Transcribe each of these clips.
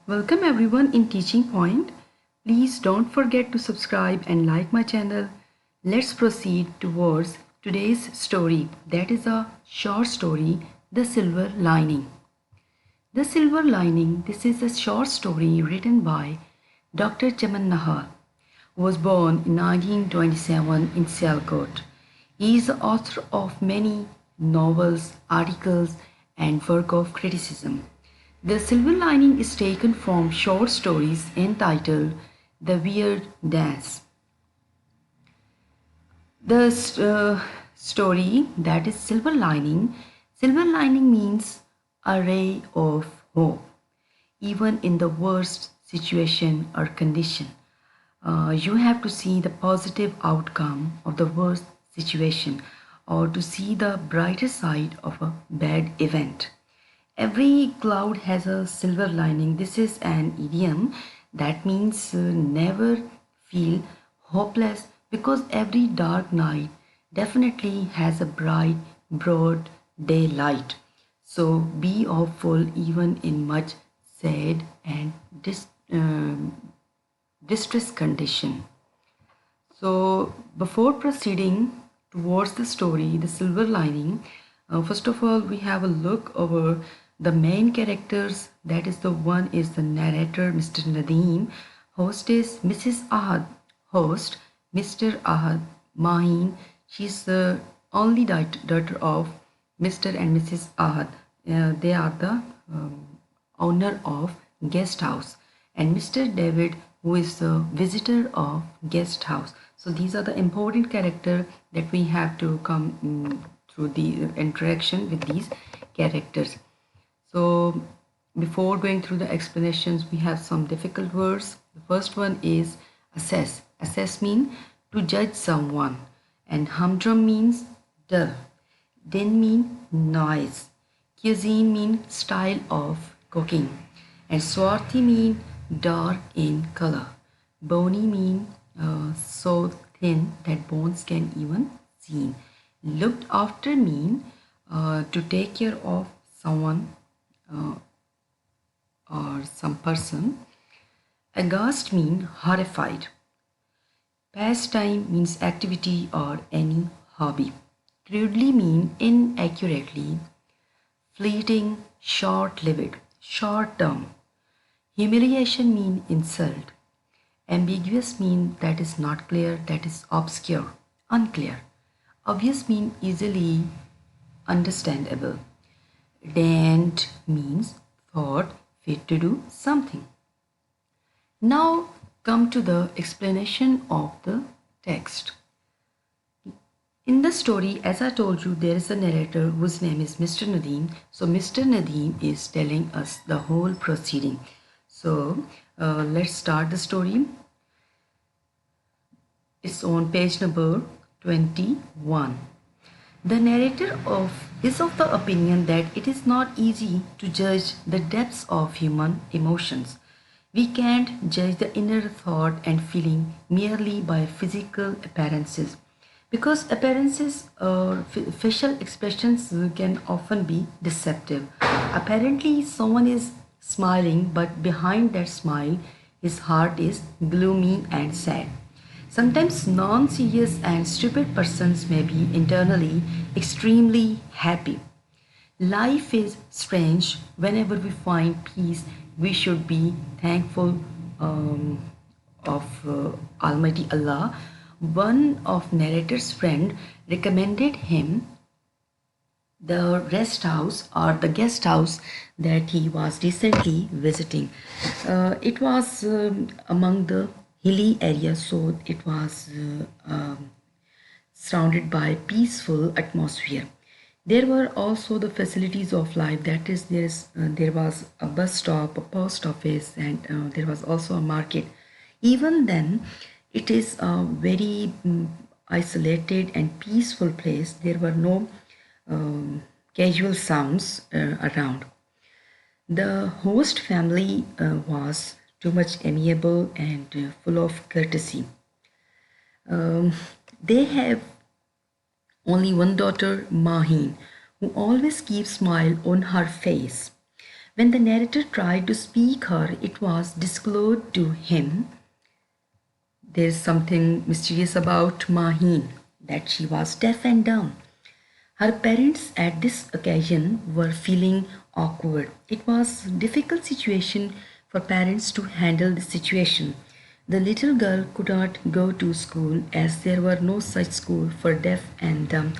Welcome everyone in Teaching Point. Please don't forget to subscribe and like my channel. Let's proceed towards today's story. That is a short story, The Silver Lining. The Silver Lining, this is a short story written by Dr. Chaman Nahal, who was born in 1927 in Sialkot. He is the author of many novels, articles, and work of criticism. The Silver Lining is taken from short stories entitled The Weird Dance. The story, that is Silver Lining. Silver lining means a ray of hope, even in the worst situation or condition. You have to see the positive outcome of the worst situation or to see the brighter side of a bad event. Every cloud has a silver lining. This is an idiom that means never feel hopeless because every dark night definitely has a bright, broad daylight. So be hopeful even in much sad and distress condition. So before proceeding towards the story, The Silver Lining, first of all, we have a look over the main characters. That is, the one is the narrator, Mr. Nadeem. Host is Mrs. Ahad. Host, Mr. Ahad Mahin. She's the only daughter of Mr. and Mrs. Ahad. They are the owner of guest house, and Mr. David, who is the visitor of guest house. So these are the important character that we have to come through the interaction with these characters. So before going through the explanations, we have some difficult words. The first one is assess. Assess means to judge someone, and humdrum means dull. Din mean noise. Cuisine mean style of cooking, and swarthy mean dark in color. Bony mean so thin that bones can even seen. Looked after mean to take care of someone or some person. Aghast mean horrified. Pastime means activity or any hobby. Crudely mean inaccurately. Fleeting, short-lived, short-term. Humiliation mean insult. Ambiguous mean that is not clear, that is obscure, unclear. Obvious mean easily understandable. Dant means thought fit to do something. Now come to the explanation of the text. In the story, as I told you, there is a narrator whose name is Mr. Nadeem. So Mr. Nadeem is telling us the whole proceeding. So let's start the story. It's on page number 21. The narrator is of the opinion that it is not easy to judge the depths of human emotions. We can't judge the inner thought and feeling merely by physical appearances, because appearances or facial expressions can often be deceptive. Apparently, someone is smiling, but behind that smile, his heart is gloomy and sad. Sometimes non-serious and stupid persons may be internally extremely happy. Life is strange. Whenever we find peace, we should be thankful of Almighty Allah. One of narrator's friend recommended him the rest house or the guest house that he was recently visiting. It was among the hilly area, so it was surrounded by peaceful atmosphere. There were also the facilities of life, that is, there was a bus stop, a post office, and there was also a market. Even then, it is a very isolated and peaceful place. There were no casual sounds around. The host family was too much amiable and full of courtesy. They have only one daughter, Mahin, who always keeps smile on her face. When the narrator tried to speak her, it was disclosed to him there's something mysterious about Mahin, that she was deaf and dumb. Her parents at this occasion were feeling awkward. It was a difficult situation for parents to handle the situation. The little girl could not go to school as there were no such school for deaf and dumb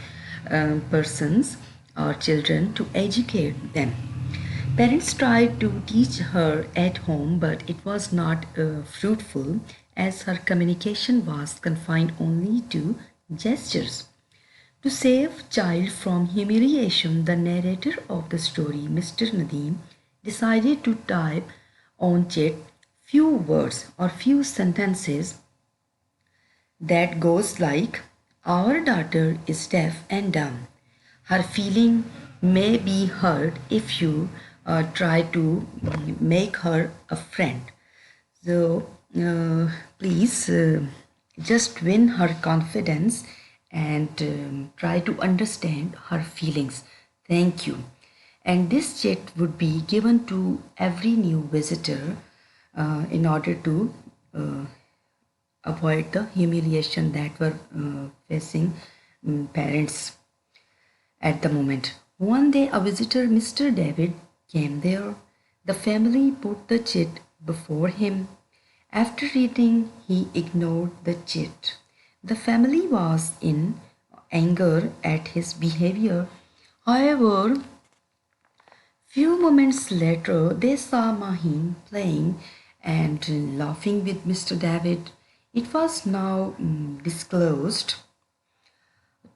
persons or children to educate them. Parents tried to teach her at home, but it was not fruitful as her communication was confined only to gestures. To save child from humiliation, the narrator of the story, Mr. Nadeem, decided to type on chat few words or few sentences that goes like, our daughter is deaf and dumb. Her feeling may be hurt if you try to make her a friend. So please just win her confidence and try to understand her feelings. Thank you. And this chat would be given to every new visitor in order to avoid the humiliation that were facing parents at the moment. One day a visitor, Mr. David, came there. The family put the chit before him. After reading, he ignored the chit. The family was in anger at his behavior. However, few moments later, they saw Mahin playing and laughing with Mr. David. It was now disclosed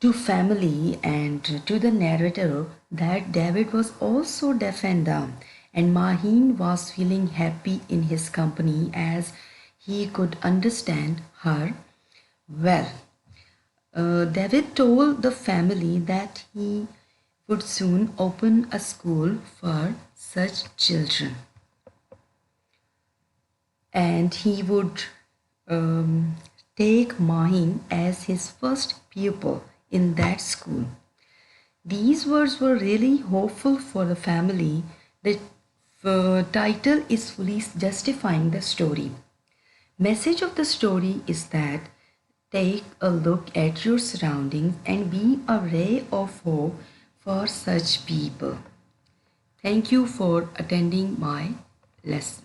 to family and to the narrator that David was also deaf and dumb, and Mahin was feeling happy in his company as he could understand her well. David told the family that he would soon open a school for such children, and he would take Mahin as his first pupil in that school. These words were really hopeful for the family. The title is fully justifying the story. Message of the story is that take a look at your surroundings and be a ray of hope for such people. Thank you for attending my lesson.